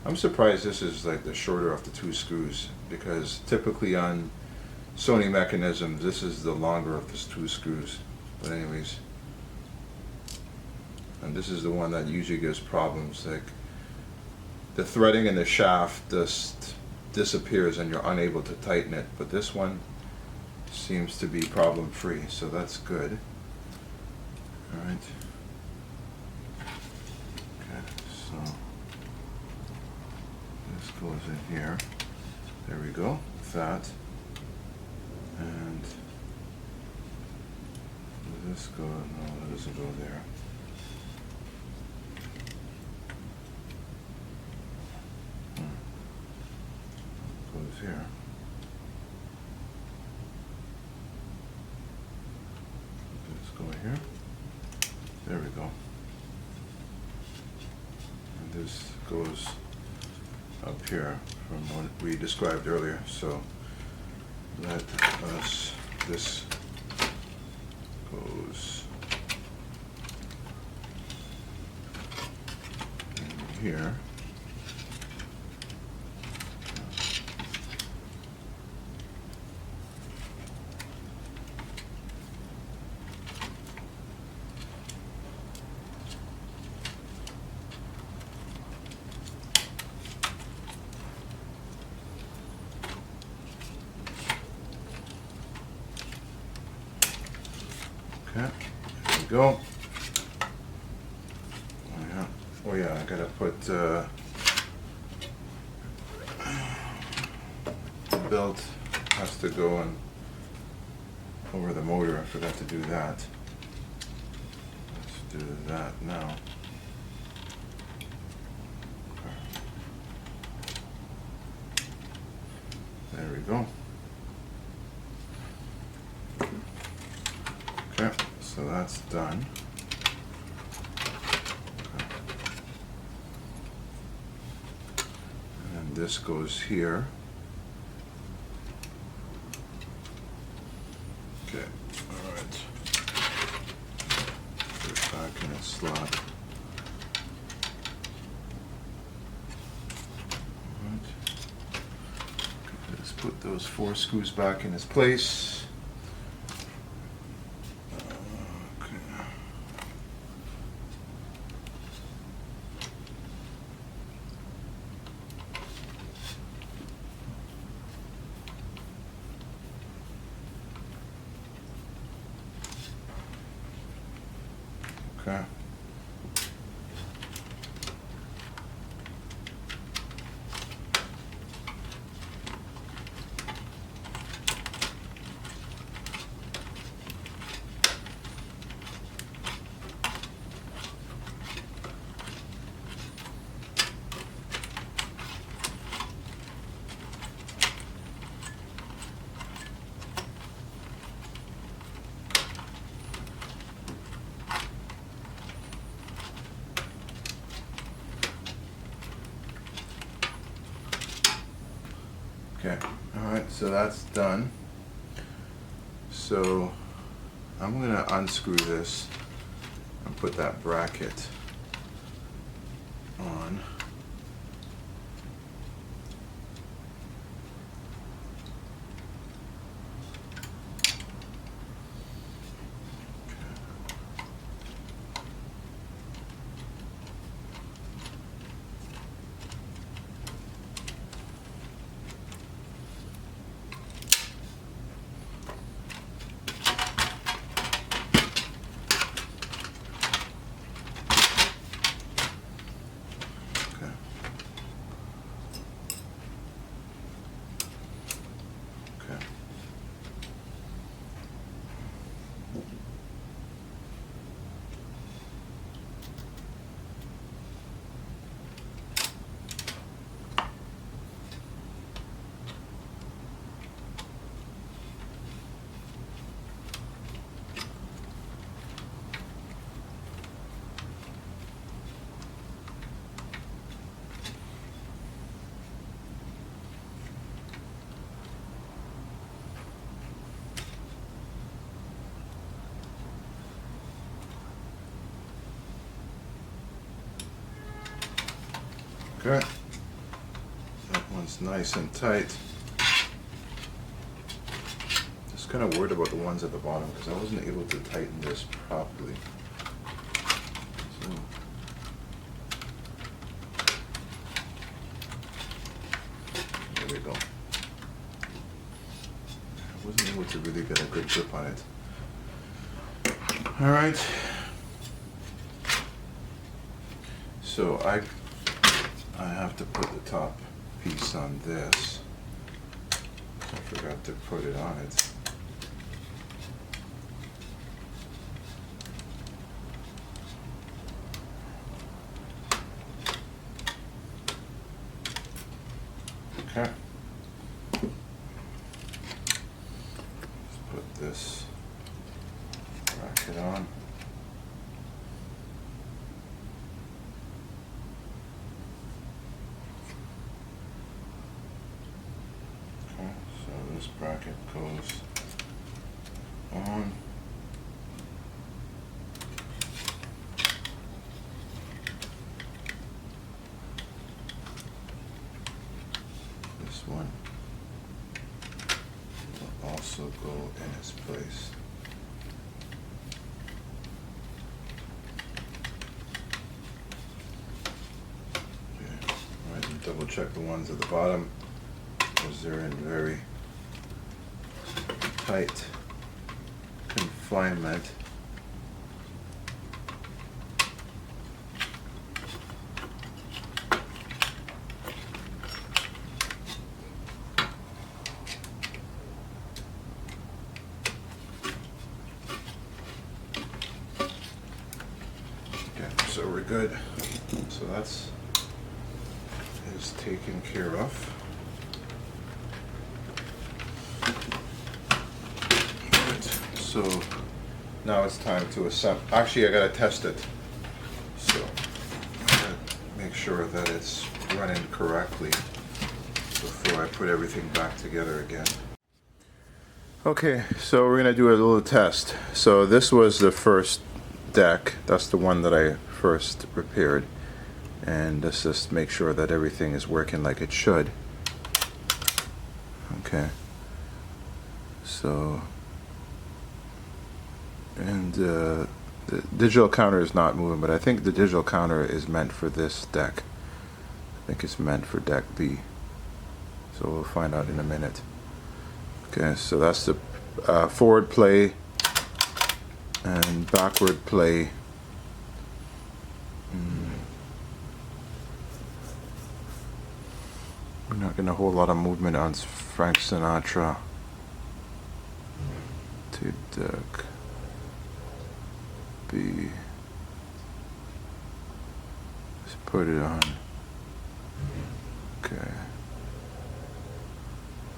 I'm surprised this is like the shorter of the two screws, because typically on Sony mechanisms this is the longer of the two screws. But anyways, and this is the one that usually gives problems, like the threading in the shaft just disappears and you're unable to tighten it, but this one seems to be problem free, so that's good. Alright. Okay, so this goes in here. There we go, with that. And does this go? No, that doesn't go there. It goes here. Here. There we go. And this goes up here from what we described earlier. So let us, this goes in here. Okay, there we go. Oh yeah, I gotta put the belt has to go in over the motor. I forgot to do that. Let's do that now. There we go. Okay, so that's done. Okay. And this goes here. Okay, all right. Put it back in its slot. All right. Okay, let's put those 4 screws back in its place. Okay. Okay, alright, so that's done. So I'm going to unscrew this and put that bracket on. Okay, that one's nice and tight. Just kind of worried about the ones at the bottom because I wasn't able to tighten this properly. So, there we go. I wasn't able to really get a good grip on it. All right. So I have to put the top piece on this. I forgot to put it on it. Okay. Let's put this bracket on. This bracket goes on. This one will also go in its place. Okay. All right, and double check the ones at the bottom because they're in very tight confinement. Okay, so we're good. So that's is taken care of. So now it's time to assemble. Actually, I gotta test it. So I gotta make sure that it's running correctly before I put everything back together again. Okay, so we're gonna do a little test. So this was the first deck. That's the one that I first repaired. And let's just make sure that everything is working like it should. Okay. So. And the digital counter is not moving, but I think the digital counter is meant for this deck. I think it's meant for deck B. So we'll find out in a minute. Okay, so that's the forward play and backward play not getting a whole lot of movement on Frank Sinatra. Tape deck B. Let's put it on. Okay.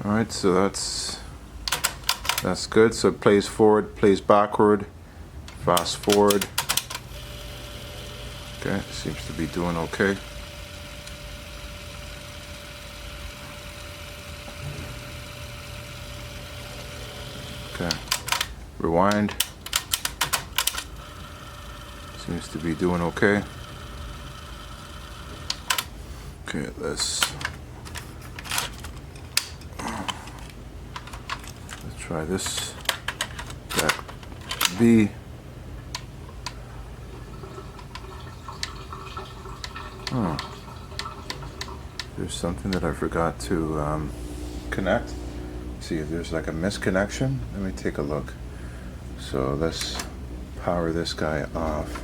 Alright, so that's good. So it plays forward, plays backward, fast forward. Okay, seems to be doing okay. Okay, rewind. Seems to be doing okay. Okay, let's try this. Deck B. Oh, there's something that I forgot to connect. See if there's like a misconnection. Let me take a look. So let's power this guy off.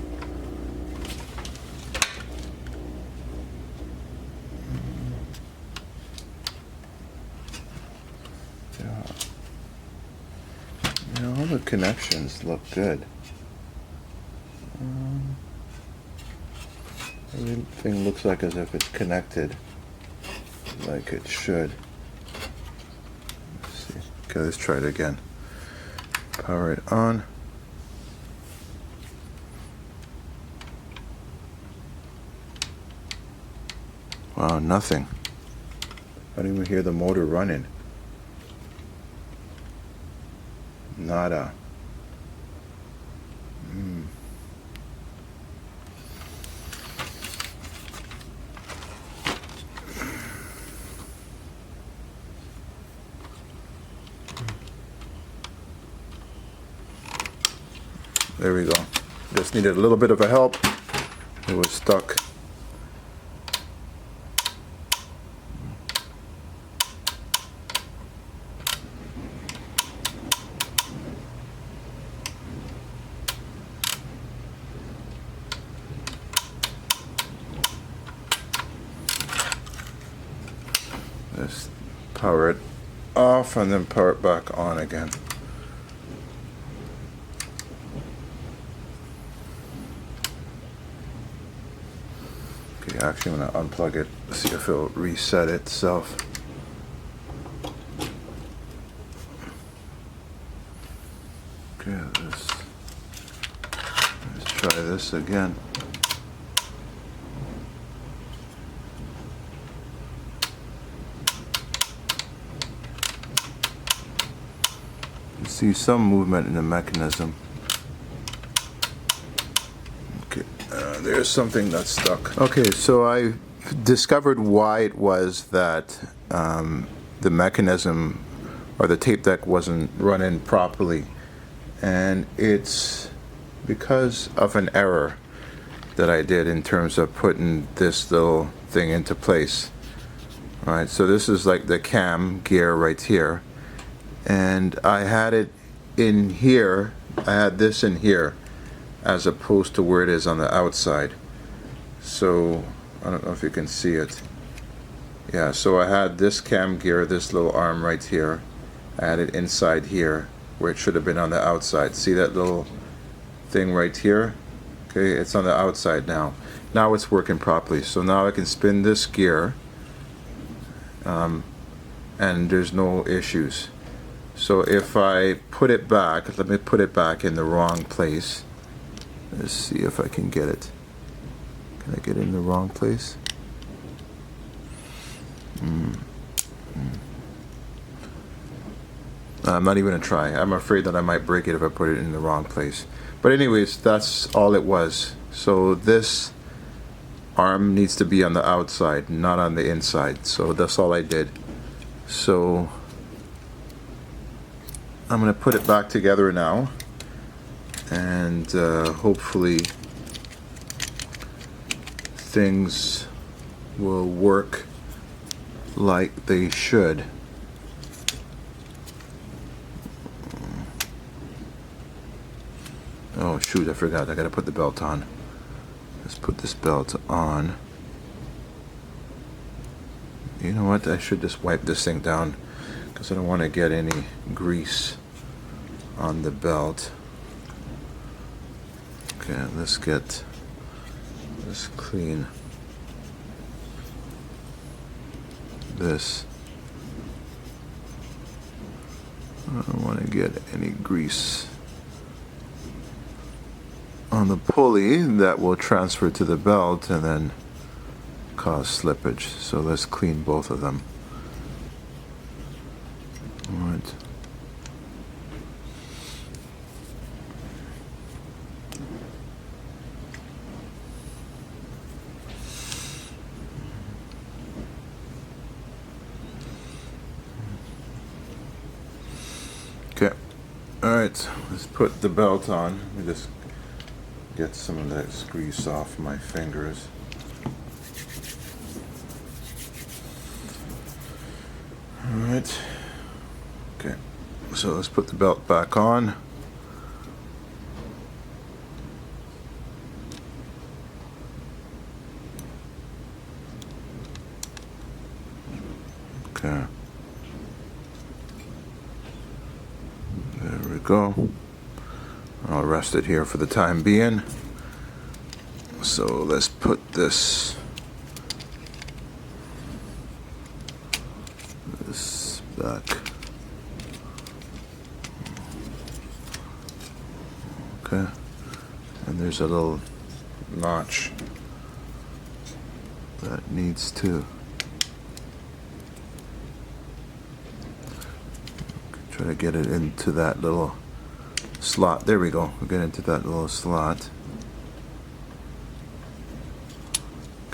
You know, all the connections look good. Everything looks like as if it's connected like it should. Let's see. Okay, let's try it again. Power it on. Wow, nothing. I don't even hear the motor running. Nada. There we go. Just needed a little bit of a help. It was stuck. Let's power it off and then power it back on again. Okay, actually I'm going to unplug it, see if it'll reset itself. Okay, let's try this again. See some movement in the mechanism. Okay, there's something that's stuck. Okay, so I discovered why it was that the mechanism or the tape deck wasn't running properly, and it's because of an error that I did in terms of putting this little thing into place. All right, so this is like the cam gear right here. And I had it in here, I had this in here as opposed to where it is on the outside. So I don't know if you can see it. Yeah, so I had this cam gear, this little arm right here. I had it inside here where it should have been on the outside. See that little thing right here? Okay, it's on the outside now. Now it's working properly. So now I can spin this gear and there's no issues. So if I put it back, let me put it back in the wrong place. Let's see if I can get it. Can I get it in the wrong place? I'm not even gonna try. I'm afraid that I might break it if I put it in the wrong place. But anyways, that's all it was. So this arm needs to be on the outside, not on the inside. So that's all I did. So I'm going to put it back together now, and hopefully things will work like they should. Oh shoot, I forgot, I got to put the belt on. Let's put this belt on. You know what? I should just wipe this thing down because I don't want to get any grease on the belt. Okay, let's get this clean. This. I don't want to get any grease on the pulley that will transfer to the belt and then cause slippage. So let's clean both of them. All right. Okay. All right. Let's put the belt on. Let me just get some of that grease off my fingers. Alright, okay, so let's put the belt back on. Okay, there we go. I'll rest it here for the time being. So let's put this back. Okay, and there's a little notch that needs to try to get it into that little slot. There we go. We'll get into that little slot.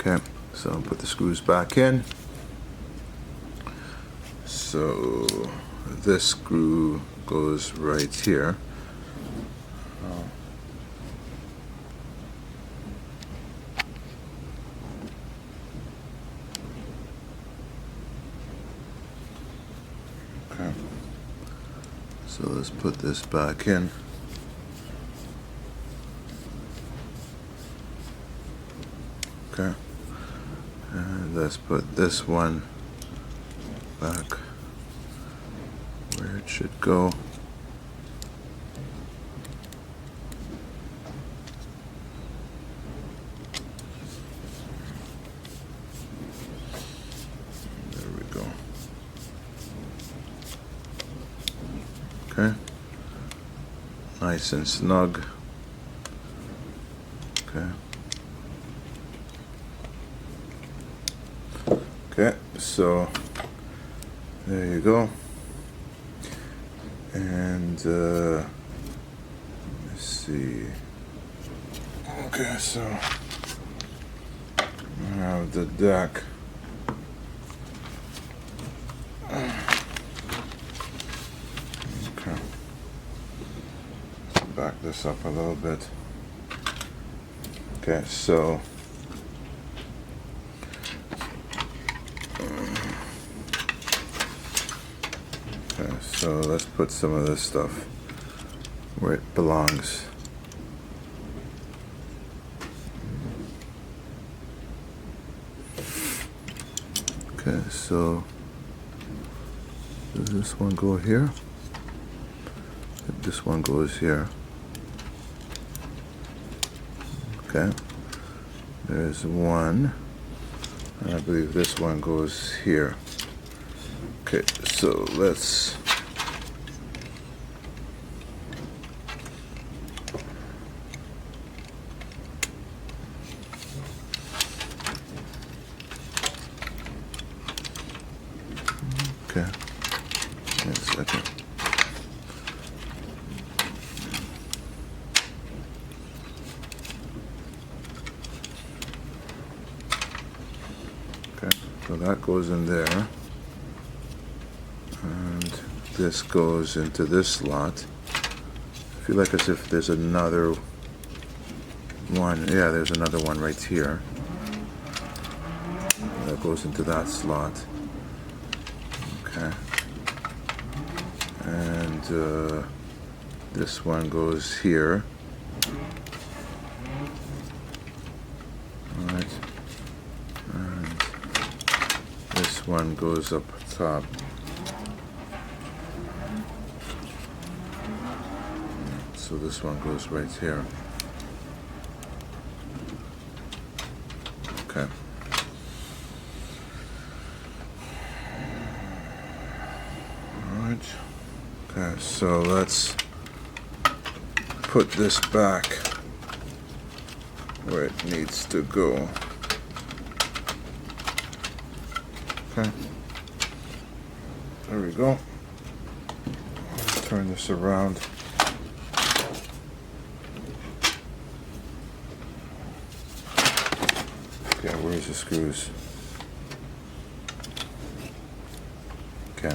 Okay, so I'll put the screws back in. So this screw goes right here. Okay. So let's put this back in. Okay. And let's put this one back where it should go. There we go. Okay. Nice and snug. Okay. Okay, so there you go. And let's see. Okay, so I have the deck. Okay. Back this up a little bit. Okay, so so let's put some of this stuff where it belongs. Okay, so does this one go here? This one goes here. Okay, there's one. I believe this one goes here. Okay, so let's okay. Wait a second. Okay, so that goes in there. And this goes into this slot. I feel like as if there's another one. Yeah, there's another one right here. That goes into that slot. Okay. And this one goes here. Alright. And this this one goes up top. So this one goes right here. Okay. Alright. Okay, so let's put this back where it needs to go. Okay. There we go. Turn this around. Okay, where's the screws? Okay.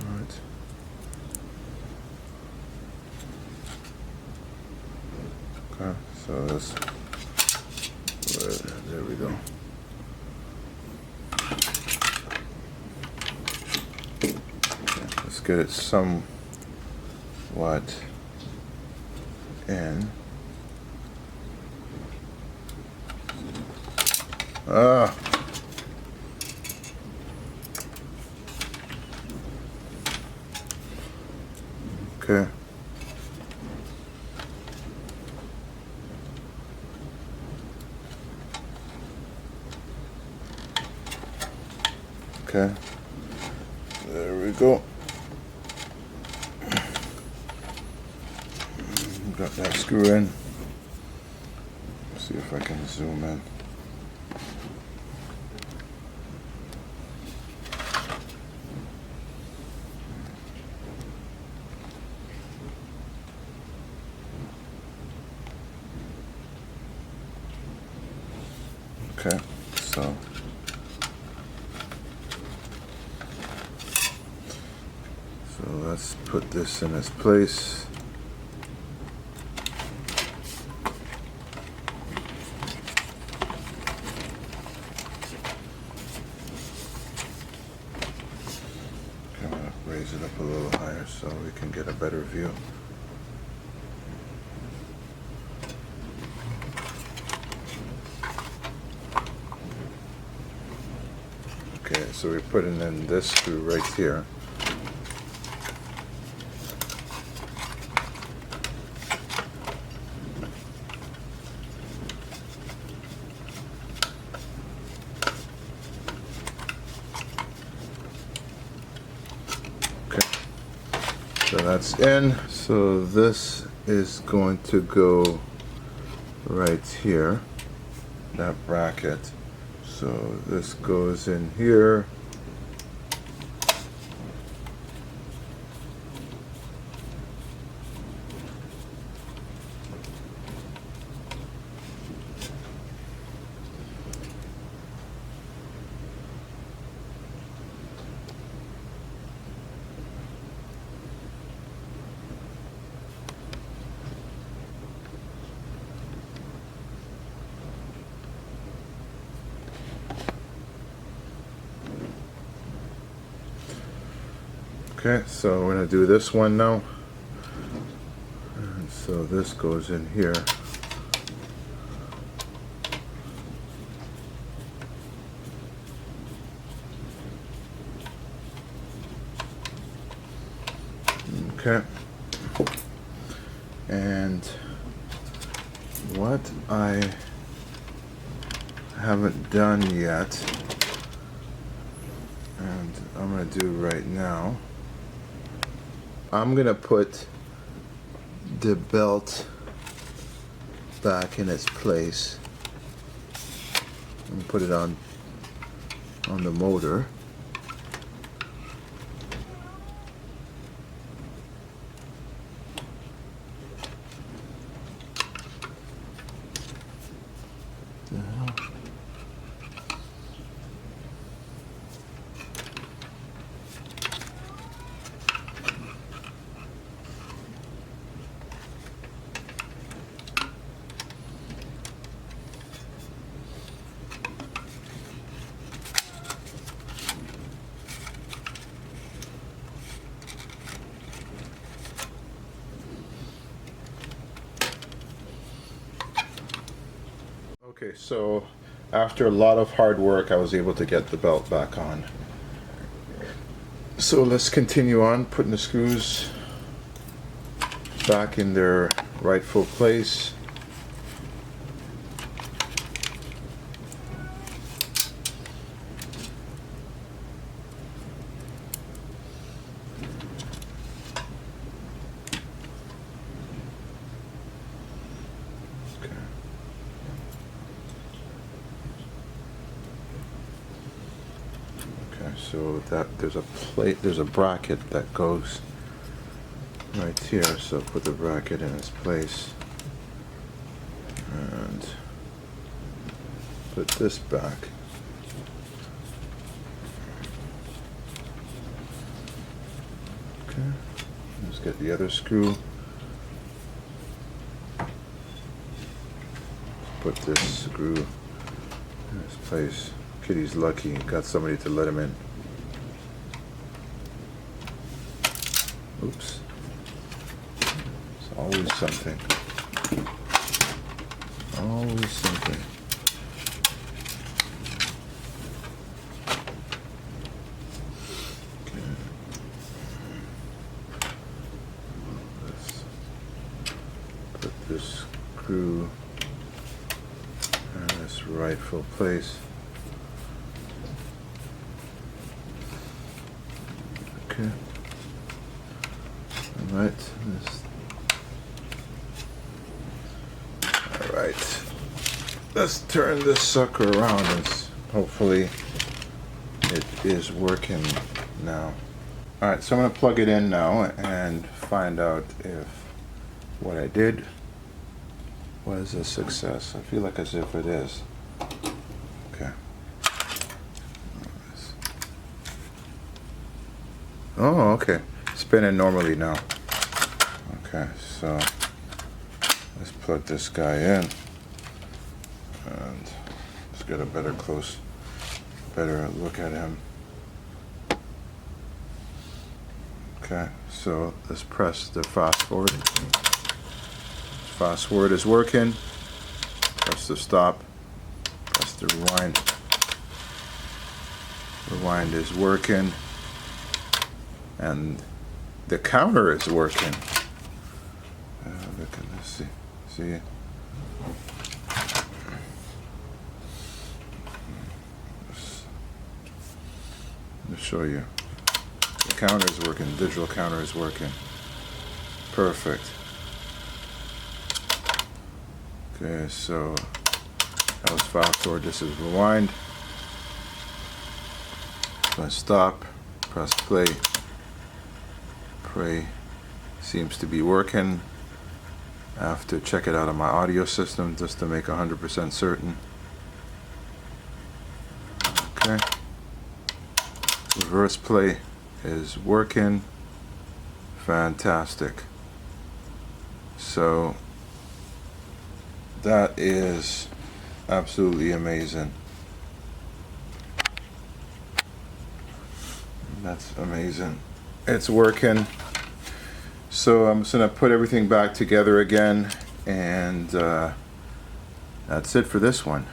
Alright. Okay, so this, there we go. Okay, let's get it somewhat in. Ah. Okay. Okay. There we go. Got that screw in. Let's see if I can zoom in. Okay, so let's put this in its place. I'm gonna raise it up a little higher so we can get a better view. Okay, so we're putting in this screw right here. Okay, so that's in. So this is going to go right here, that bracket. So this goes in here. Okay, so we're going to do this one now. And so this goes in here. Okay. And what I haven't done yet, and I'm going to do right now, I'm going to put the belt back in its place and put it on the motor. Okay, so after a lot of hard work, I was able to get the belt back on. So let's continue on putting the screws back in their rightful place. So that there's a plate, there's a bracket that goes right here. So put the bracket in its place and put this back. Okay, let's get the other screw. Put this screw in its place. Kitty's lucky, got somebody to let him in. Oops. It's always something. Always something. Okay. Let's put this screw in its rightful place. Okay. Alright. Alright. Let's turn this sucker around and hopefully it is working now. Alright, so I'm going to plug it in now and find out if what I did was a success. I feel like as if it is. Okay. Oh, okay. Spinning normally now. Okay, so let's plug this guy in and let's get a better look at him. Okay, so let's press the fast forward. Fast forward is working. Press the stop. Press the rewind. Rewind is working. And the counter is working. Look at this. See it? Let me show you. The counter is working. The digital counter is working. Perfect. Okay, so that was fast forward. This is rewind. Press stop. Press play. Pray seems to be working. I have to check it out on my audio system just to make 100% certain. Okay. Reverse play is working. Fantastic. So that is absolutely amazing. That's amazing. It's working. So I'm just going to put everything back together again, and that's it for this one.